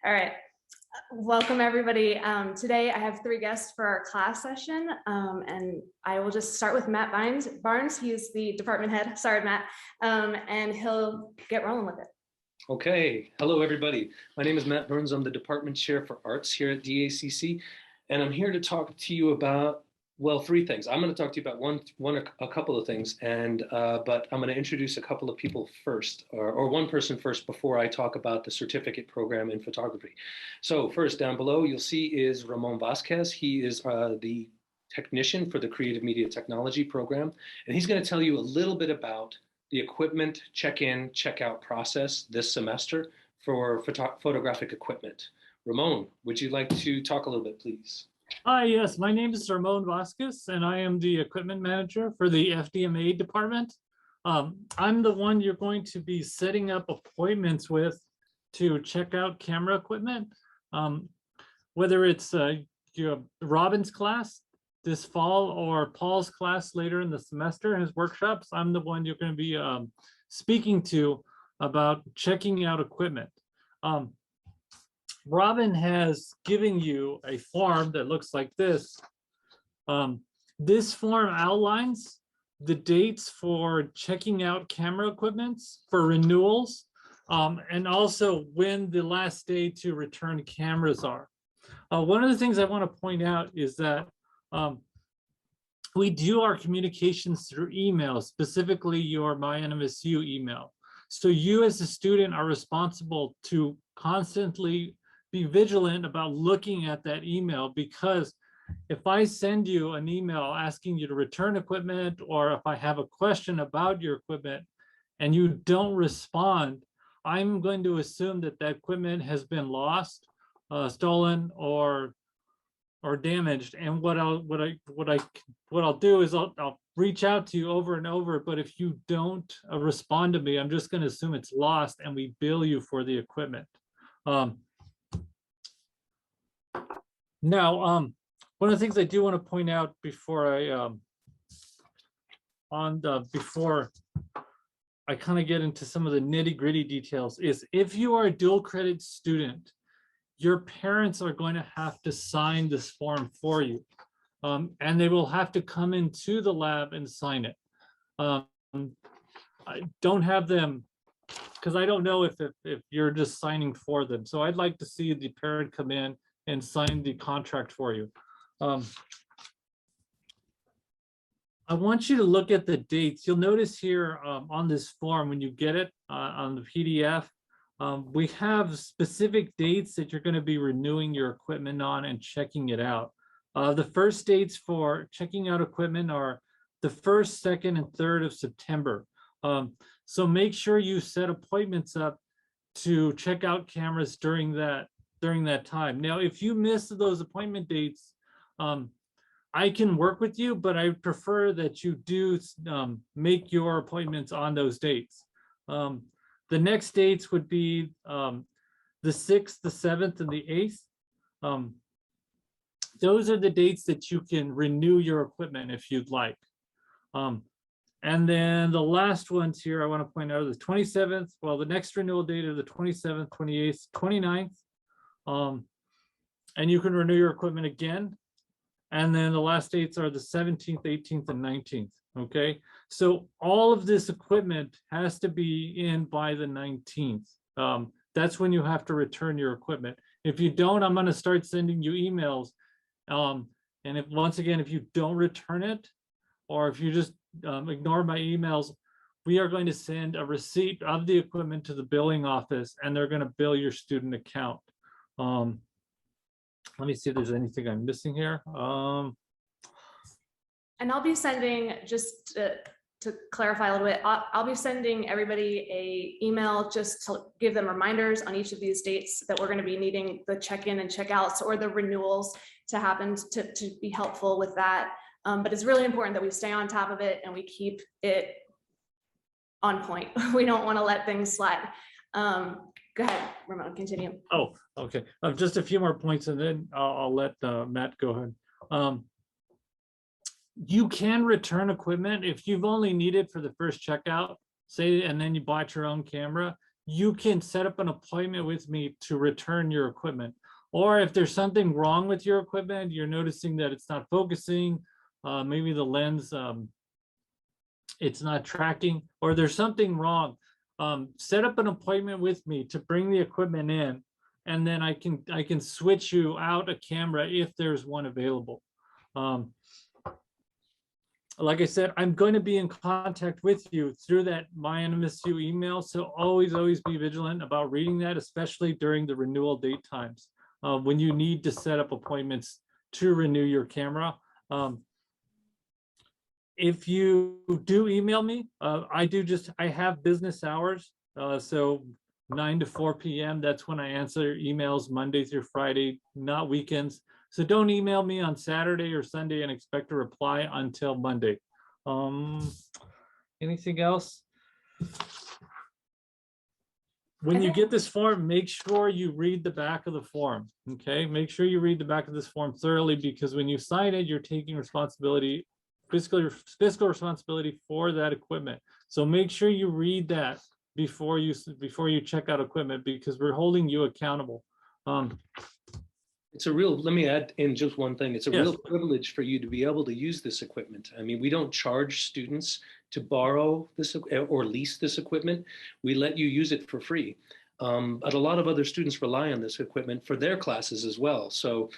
All right. Welcome, everybody. Today, I have 3 guests for our class session, and I will just start with Matt Byrnes. He's the department head. Sorry, Matt. And he'll get rolling with it. Okay. Hello, everybody. My name is Matt Byrnes. I'm the department chair for arts here at DACC, and I'm here to talk to you about, well, 3 things. I'm going to talk to you about a couple of things, but I'm going to introduce a couple of people first, or one person first before I talk about the certificate program in photography. So first, down below, you'll see is Ramon Vasquez. He is the technician for the Creative Media Technology program, and he's going to tell you a little bit about the equipment check-in, check-out process this semester for photographic equipment. Ramon, would you like to talk a little bit, please? Hi, yes, my name is Ramon Vasquez, and I am the equipment manager for the FDMA department. I'm the one you're going to be setting up appointments with to check out camera equipment. Whether it's your Robin's class this fall or Paul's class later in the semester, his workshops, I'm the one you're going to be speaking to about checking out equipment. Robin has given you a form that looks like this. This form outlines the dates for checking out camera equipment for renewals, and also when the last day to return cameras are. One of the things I want to point out is that we do our communications through email, specifically your MyNMSU email. So you as a student are responsible to constantly be vigilant about looking at that email, because if I send you an email asking you to return equipment, or if I have a question about your equipment and you don't respond, I'm going to assume that that equipment has been lost, stolen, or damaged. And what I'll do is I'll reach out to you over and over. But if you don't respond to me, I'm just going to assume it's lost, and we bill you for the equipment. Now, one of the things I do want to point out before I before I kind of get into some of the nitty-gritty details is, if you are a dual credit student, your parents are going to have to sign this form for you, and they will have to come into the lab and sign it. I don't have them, because I don't know if you're just signing for them. So I'd like to see the parent come in and sign the contract for you. I want you to look at the dates. You'll notice here on this form, when you get it on the PDF, we have specific dates that you're going to be renewing your equipment on and checking it out. The first dates for checking out equipment are the 1st, 2nd, and 3rd of September. So make sure you set appointments up to check out cameras during that time. Now, if you miss those appointment dates, I can work with you, but I prefer that you do make your appointments on those dates. The next dates would be the 6th, the 7th, and the 8th. Those are the dates that you can renew your equipment if you'd like. And then the last ones here I want to point out are the 27th. Well, the next renewal date are the 27th, 28th, 29th. And you can renew your equipment again. And then the last dates are the 17th, 18th, and 19th. Okay, so all of this equipment has to be in by the 19th. That's when you have to return your equipment. If you don't, I'm going to start sending you emails. And once again, if you don't return it, or if you just ignore my emails, we are going to send a receipt of the equipment to the billing office, and they're going to bill your student account. Let me see if there's anything I'm missing here. And I'll be sending, just to clarify a little bit, I'll be sending everybody a email just to give them reminders on each of these dates that we're going to be needing the check-in and check-outs or the renewals to happen, to be helpful with that. But it's really important that we stay on top of it and we keep it on point. We don't want to let things slide. Go ahead, Ramon, continue. Oh, okay. Just a few more points, and then I'll let Matt go ahead. You can return equipment if you've only needed for the first checkout, say, and then you bought your own camera. you can set up an appointment with me to return your equipment. Or if there's something wrong with your equipment, you're noticing that it's not focusing, maybe the lens, it's not tracking, or there's something wrong, set up an appointment with me to bring the equipment in, and then I can switch you out a camera if there's one available. Like I said, I'm going to be in contact with you through that My NMSU email. So always be vigilant about reading that, especially during the renewal date times, when you need to set up appointments to renew your camera. If you do email me, I have business hours. So 9 to 4 p.m. That's when I answer emails Monday through Friday, not weekends. So don't email me on Saturday or Sunday and expect a reply until Monday. Anything else? When you get this form, make sure you read the back of the form, okay? Make sure you read the back of this form thoroughly, because when you sign it, you're taking responsibility, fiscal responsibility for that equipment. So make sure you read that before you check out equipment, because we're holding you accountable. It's a real, let me add in just one thing. It's a Yes. real privilege for you to be able to use this equipment. I mean, we don't charge students to borrow this or lease this equipment. We let you use it for free. But a lot of other students rely on this equipment for their classes as well. So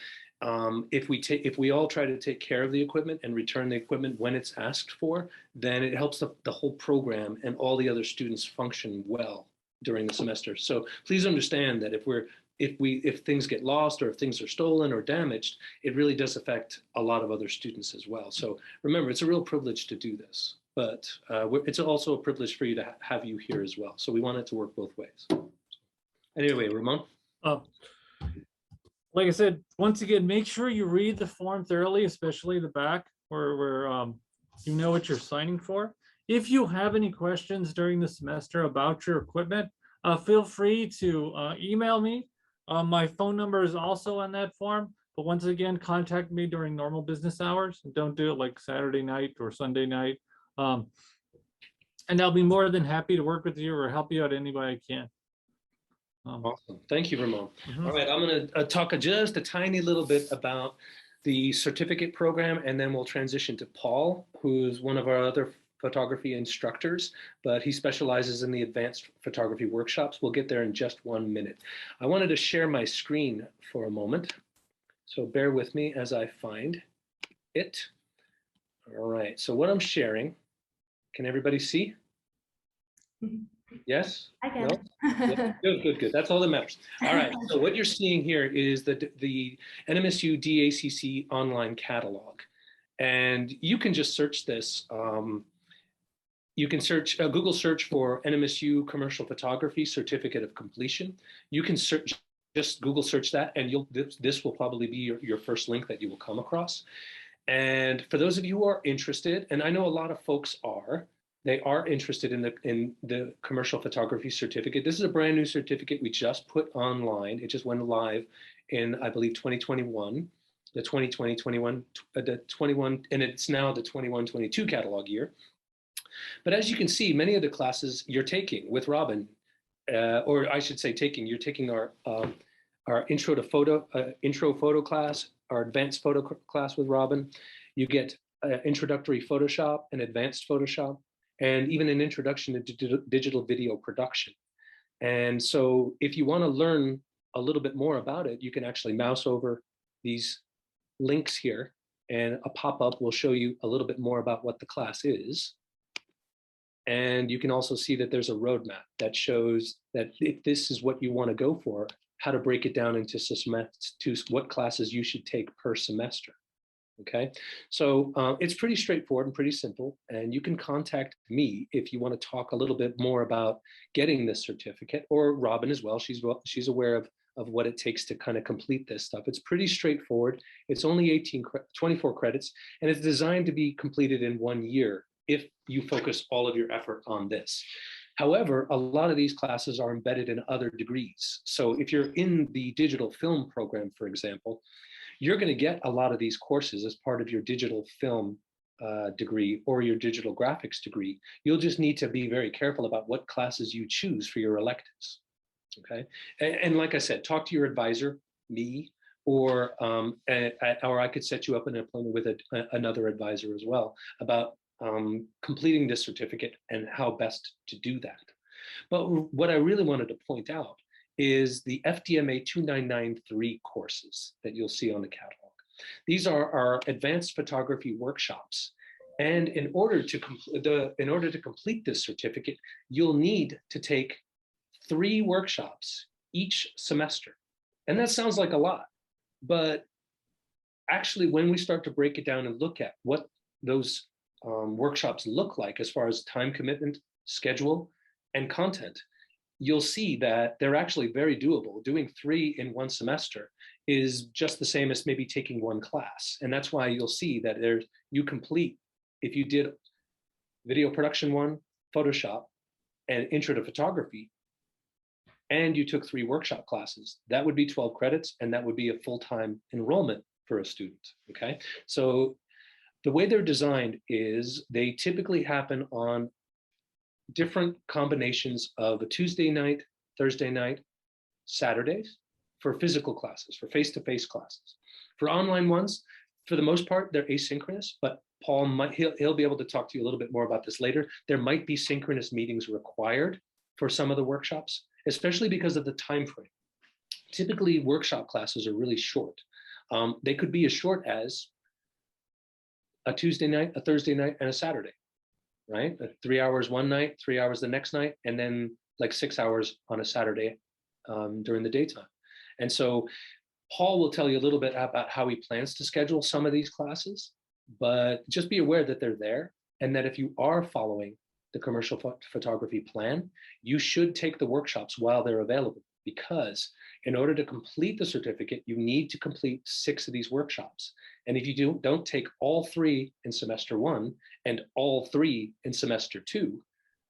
if we all try to take care of the equipment and return the equipment when it's asked for, then it helps the whole program and all the other students function well during the semester. So please understand that if things get lost, or if things are stolen or damaged, it really does affect a lot of other students as well. So remember, it's a real privilege to do this, but it's also a privilege for you to have you here as well. So we want it to work both ways. Anyway, Ramon? Like I said, once again, make sure you read the form thoroughly, especially the back where you know what you're signing for. If you have any questions during the semester about your equipment, feel free to email me. My phone number is also on that form, but once again, contact me during normal business hours. Don't do it like Saturday night or Sunday night. And I'll be more than happy to work with you or help you out any way I can. Awesome. Thank you, Ramon. All right, I'm going to talk just a tiny little bit about the certificate program, and then we'll transition to Paul, who's one of our other photography instructors, but he specializes in the advanced photography workshops. We'll get there in just 1 minute. I wanted to share my screen for a moment, so bear with me as I find it. All right, so what I'm sharing, can everybody see? Yes? I can. No? Good. That's all that matters. All right, so what you're seeing here is the NMSU DACC online catalog. And you can just search this. You can search Google search for NMSU Commercial Photography Certificate of Completion. You can search, just Google search that, and this will probably be your first link that you will come across. And for those of you who are interested, and I know a lot of folks are, they are interested in the commercial photography certificate. This is a brand new certificate we just put online. It just went live in, I believe, 2021, the 2020, 21, the 21, and it's now the 21-22 catalog year. But as you can see, many of the classes you're taking with Robin, or I should say you're taking our intro photo class, our advanced photo class with Robin. You get introductory Photoshop and advanced Photoshop, and even an introduction to digital video production. And so if you want to learn a little bit more about it, you can actually mouse over these links here, and a pop-up will show you a little bit more about what the class is. And you can also see that there's a roadmap that shows that if this is what you want to go for, how to break it down into what classes you should take per semester. Okay, so it's pretty straightforward and pretty simple, and you can contact me if you want to talk a little bit more about getting this certificate, or Robin as well. She's aware of what it takes to kind of complete this stuff. It's pretty straightforward. It's only 24 credits, and it's designed to be completed in 1 year if you focus all of your effort on this. However, a lot of these classes are embedded in other degrees. So if you're in the digital film program, for example, you're going to get a lot of these courses as part of your digital film degree or your digital graphics degree. You'll just need to be very careful about what classes you choose for your electives. Okay, and like I said, talk to your advisor, me, or I could set you up an appointment with another advisor as well about completing this certificate and how best to do that. But what I really wanted to point out is the FDMA 2993 courses that you'll see on the catalog. These are our advanced photography workshops. And in order to complete this certificate, you'll need to take 3 workshops each semester. And that sounds like a lot, but actually when we start to break it down and look at what those workshops look like as far as time commitment, schedule, and content, you'll see that they're actually very doable. Doing 3 in one semester is just the same as maybe taking 1 class. And that's why you'll see that you complete, if you did video production 1, Photoshop, and intro to photography, and you took 3 workshop classes, that would be 12 credits, and that would be a full-time enrollment for a student, okay? So the way they're designed is they typically happen on different combinations of a Tuesday night, Thursday night, Saturdays for physical classes, for face-to-face classes. For online ones, for the most part, they're asynchronous, but Paul he'll be able to talk to you a little bit more about this later. There might be synchronous meetings required for some of the workshops, especially because of the time frame. Typically, workshop classes are really short. They could be as short as a Tuesday night, a Thursday night, and a Saturday, right? 3 hours one night, 3 hours the next night, and then like 6 hours on a Saturday during the daytime. And so Paul will tell you a little bit about how he plans to schedule some of these classes, but just be aware that they're there, and that if you are following the commercial photography plan, you should take the workshops while they're available, because in order to complete the certificate, you need to complete 6 of these workshops. And if you don't take all 3 in semester 1 and all 3 in semester 2,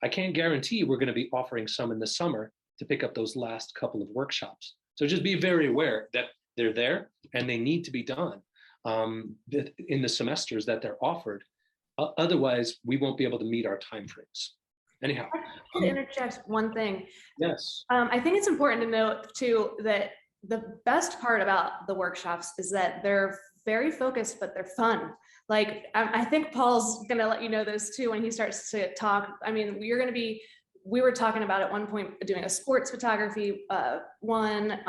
I can't guarantee we're going to be offering some in the summer to pick up those last couple of workshops. So just be very aware that they're there and they need to be done in the semesters that they're offered. Otherwise, we won't be able to meet our timeframes. Anyhow. I could interject one thing. Yes. I think it's important to note too that the best part about the workshops is that they're very focused, but they're fun. Like, I think Paul's gonna let you know this too when he starts to talk. I mean, we were talking about at one point doing a sports photography one,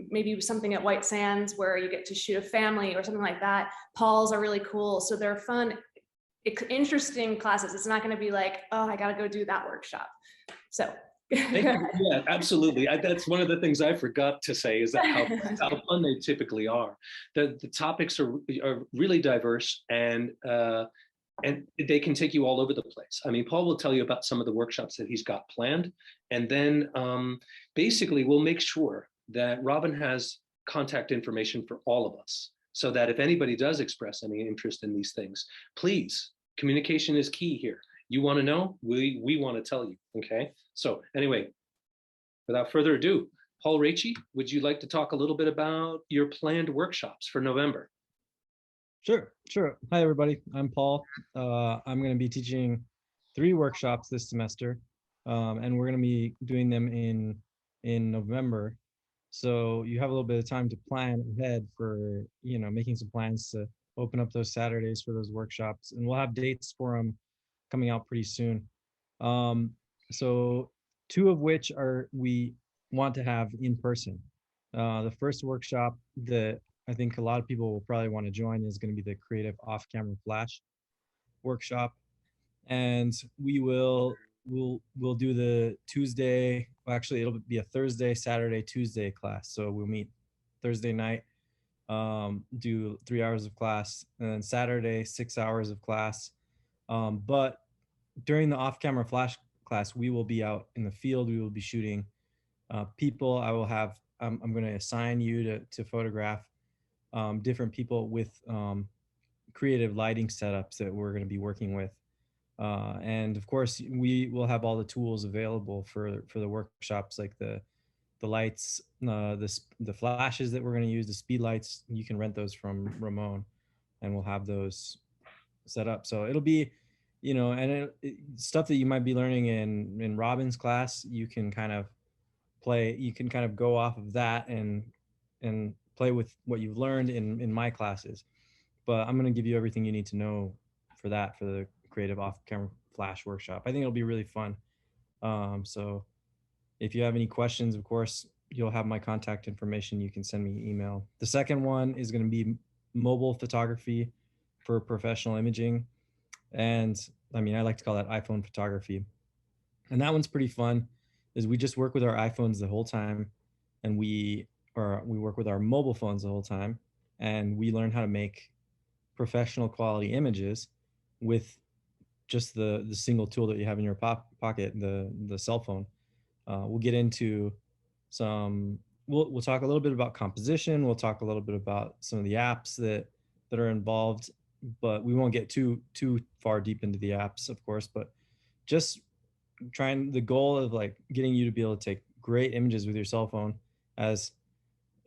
maybe something at White Sands where you get to shoot a family or something like that. Paul's are really cool. So they're fun, interesting classes. It's not going to be like, oh, I got to go do that workshop. So. Yeah, absolutely. That's one of the things I forgot to say, is that how fun they typically are. The topics are really diverse, and they can take you all over the place. I mean, Paul will tell you about some of the workshops that he's got planned, and then basically we'll make sure that Robin has contact information for all of us, so that if anybody does express any interest in these things, please, communication is key here. You want to know, we want to tell you, okay? So anyway, without further ado, Paul Ratje, would you like to talk a little bit about your planned workshops for November? Sure. Hi, everybody. I'm Paul. I'm going to be teaching 3 workshops this semester, and we're going to be doing them in November. So you have a little bit of time to plan ahead for, making some plans to open up those Saturdays for those workshops, and we'll have dates for them coming out pretty soon. So 2 of which we want to have in person. The first workshop that I think a lot of people will probably want to join is going to be the Creative Off-Camera Flash workshop, and we'll do the Tuesday. Well, actually, it'll be a Thursday, Saturday, Tuesday class. So we'll meet Thursday night, do 3 hours of class, and then Saturday 6 hours of class. But during the off-camera flash class, we will be out in the field. We will be shooting people. I'm going to assign you to photograph different people with creative lighting setups that we're going to be working with. And of course, we will have all the tools available for the workshops, like the lights, the flashes that we're going to use, the speed lights. You can rent those from Ramon, and we'll have those set up. So it'll be, and stuff that you might be learning in Robin's class, you can kind of go off of that and play with what you've learned in my classes. But I'm going to give you everything you need to know for the creative off-camera flash workshop. I think it'll be really fun. So if you have any questions, of course, you'll have my contact information. You can send me an email. The second one is going to be mobile photography for professional imaging. And I mean, I like to call that iPhone photography. And that one's pretty fun, is we just work with our iPhones the whole time, and we work with our mobile phones the whole time, and we learn how to make professional quality images with just the single tool that you have in your pocket, the cell phone. We'll get into we'll talk a little bit about composition. We'll talk a little bit about some of the apps that are involved, but we won't get too far deep into the apps, of course, but just the goal of like getting you to be able to take great images with your cell phone as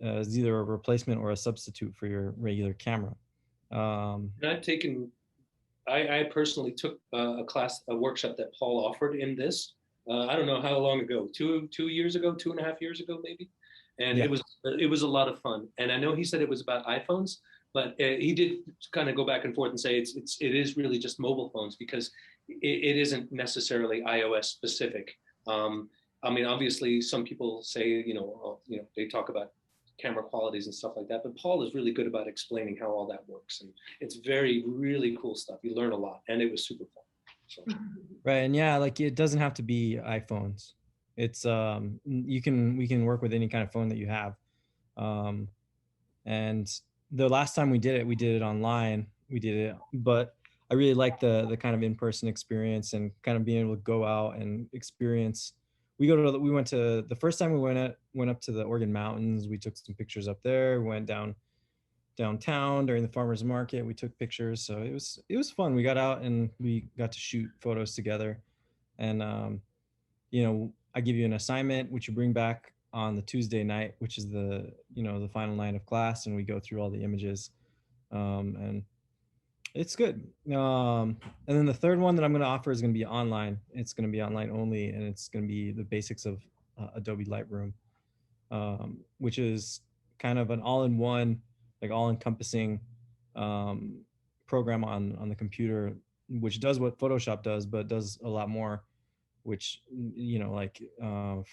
either a replacement or a substitute for your regular camera. I personally took a workshop that Paul offered in this. I don't know how long ago, 2 years ago, 2.5 years ago, maybe. And yeah, it was a lot of fun. And I know he said it was about iPhones, but he did kind of go back and forth and say it is really just mobile phones, because it isn't necessarily iOS specific. I mean, obviously, some people say, they talk about camera qualities and stuff like that, but Paul is really good about explaining how all that works, and it's really cool stuff. You learn a lot, and it was super fun. So. Right, and yeah, like it doesn't have to be iPhones. It's we can work with any kind of phone that you have, and the last time we did it online. But I really like the kind of in-person experience and kind of being able to go out and experience. We went to the first time we went up to the Oregon Mountains. We took some pictures up there. We went downtown during the farmers market. We took pictures, so it was fun. We got out and we got to shoot photos together. And I give you an assignment which you bring back on the Tuesday night, which is the final night of class, and we go through all the images, and it's good. And then the third one that I'm going to offer is going to be online. It's going to be online only, and it's going to be the basics of Adobe Lightroom, which is kind of an all-in-one, like all-encompassing program on the computer, which does what Photoshop does, but does a lot more, which,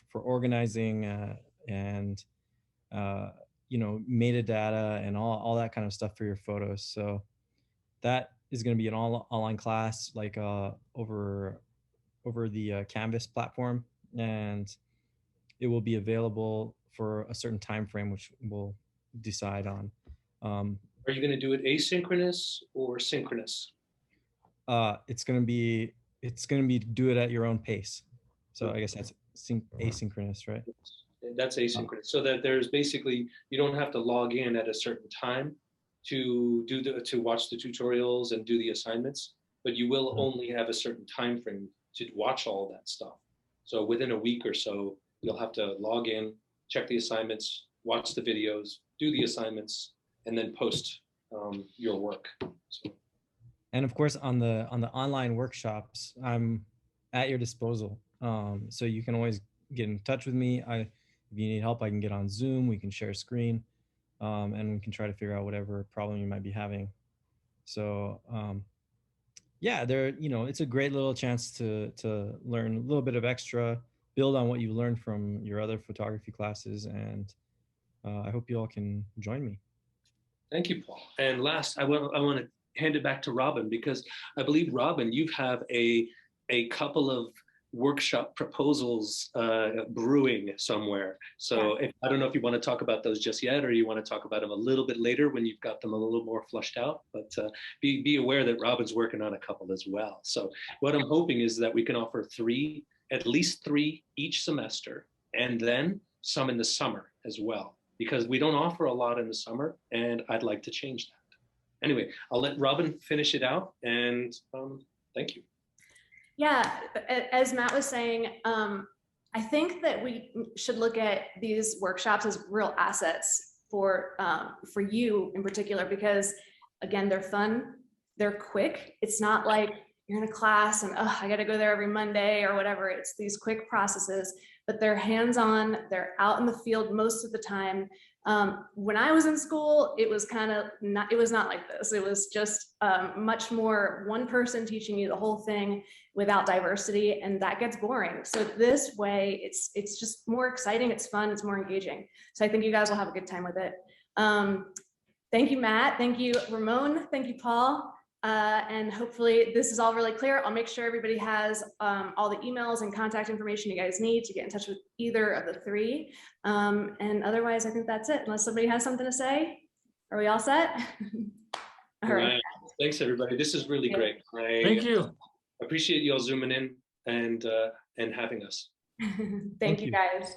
for organizing and metadata and all that kind of stuff for your photos. So that is going to be an online class, like over the Canvas platform, and it will be available for a certain time frame, which we'll decide on. Are you going to do it asynchronous or synchronous? It's going to be do it at your own pace. So I guess that's asynchronous, right? That's asynchronous. So that there's basically, you don't have to log in at a certain time to watch the tutorials and do the assignments, but you will only have a certain time frame to watch all that stuff. So within a week or so, you'll have to log in, check the assignments, watch the videos, do the assignments, and then post your work. So. And of course, on the online workshops, I'm at your disposal. So you can always get in touch with me. If you need help, I can get on Zoom. We can share a screen, and we can try to figure out whatever problem you might be having. So yeah, it's a great little chance to learn a little bit of extra, build on what you learned from your other photography classes, and I hope you all can join me. Thank you, Paul. And last, I want to hand it back to Robin, because I believe, Robin, you have a couple of workshop proposals brewing somewhere. So I don't know if you want to talk about those just yet, or you want to talk about them a little bit later when you've got them a little more flushed out. But be aware that Robin's working on a couple as well. So what I'm hoping is that we can offer at least three each semester, and then some in the summer as well, because we don't offer a lot in the summer, and I'd like to change that. Anyway, I'll let Robin finish it out, and thank you. Yeah, as Matt was saying, I think that we should look at these workshops as real assets for you in particular, because again, they're fun, they're quick. It's not like you're in a class and, oh, I got to go there every Monday or whatever. It's these quick processes, but they're hands-on, they're out in the field most of the time. When I was in school, it was not like this. It was just much more one person teaching you the whole thing without diversity, and that gets boring. So this way, it's just more exciting, it's fun, it's more engaging. So I think you guys will have a good time with it. Thank you, Matt. Thank you, Ramon. Thank you, Paul. And hopefully this is all really clear. I'll make sure everybody has all the emails and contact information you guys need to get in touch with either of the three. And otherwise, I think that's it. Unless somebody has something to say, are we all set? All right. Thanks, everybody. This is really great. Thank you. I appreciate you all zooming in and having us. Thank you, guys.